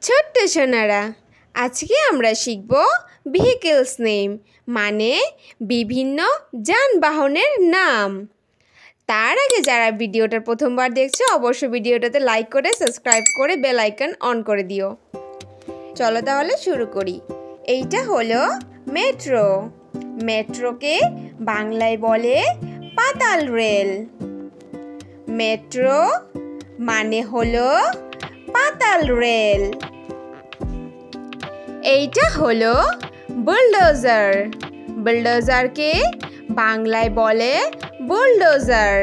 ছোট্ট সোনারা, আজকে আমরা শিখব ভেহিকলস নেম মানে বিভিন্ন যানবাহনের নাম। তার আগে যারা ভিডিওটার প্রথমবার দেখছো অবশ্যই ভিডিওটাতে লাইক করে সাবস্ক্রাইব করে বেল আইকন অন করে দিও। চলো তাহলে শুরু করি। এইটা হলো মেট্রো। মেট্রোকে বাংলায় বলে পাতাল রেল। মেট্রো মানে হলো পাতাল রেল। এইটা হলো বুলডোজার। বুলডোজারকে বাংলায় বলে বুলডোজার।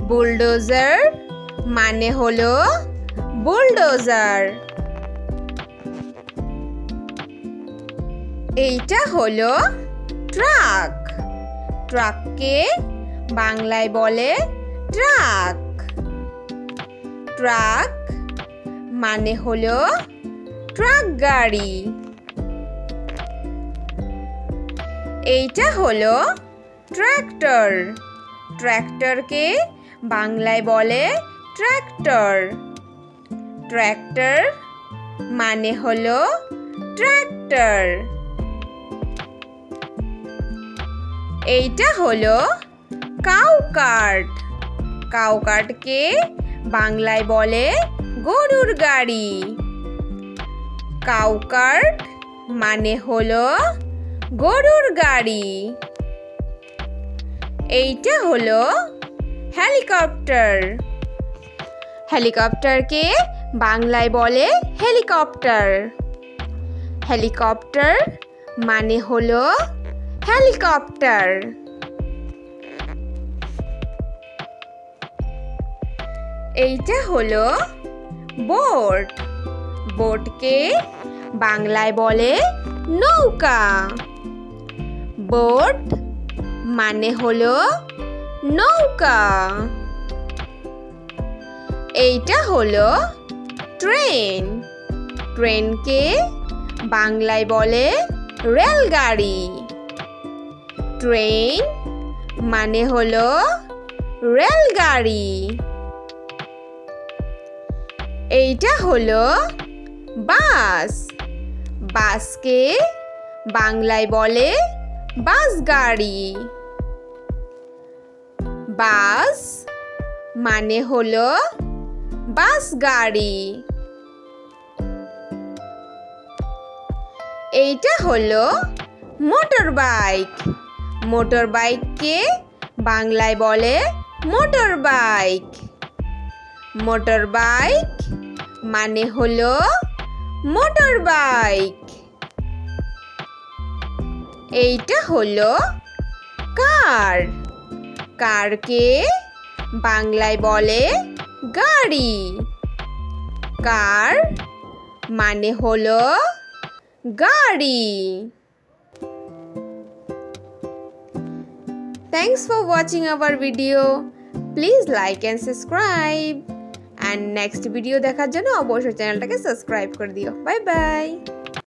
বুলডোজার মানে হলো বুলডোজার। এইটা হলো ট্রাক। ট্রাককে বাংলায় বলে ট্রাক। ট্রাক মানে হলো ট্রাক গাড়ি। এইটা হলো ট্র্যাক্টর। ট্র্যাক্টরকে বাংলায় বলে ট্র্যাক্টর। ট্র্যাক্টর মানে হলো ট্র্যাক্টর। এইটা হলো কাউ কার্ট। কাউ কার্টকে বাংলায় বলে গরুর গাড়ি। কাউ কার্ট মানে হলো গরুর গাড়ি। এইটা হলো হেলিকপ্টার। হেলিকপ্টারকে বাংলায় বলে হেলিকপ্টার। হেলিকপ্টার মানে হলো হেলিকপ্টার। এইটা হলো বোট। বোটকে বাংলায় বলে নৌকা। বোট মানে হলো নৌকা। এইটা হলো ট্রেন। ট্রেনকে বাংলায় বলে রেলগাড়ি। ট্রেন মানে হলো রেলগাড়ি। এইটা হলো বাস। বাসকে বাংলায় বলে বাস গাড়ি। বাস মানে হলো বাস গাড়ি। এইটা হলো মোটর বাইক। মোটর বাইককে বাংলায় বলে মোটর বাইক। মোটর বাইক মানে হলো মোটর বাইক। এইটা হলো কার। কারকে বাংলায় বলে গাড়ি। কার মানে হলো গাড়ি। Thanks for watching our video. Please like and subscribe. And next video দেখার জন্য অবশ্যই চ্যানেলটাকে সাবস্ক্রাইব করে দিও। Bye bye.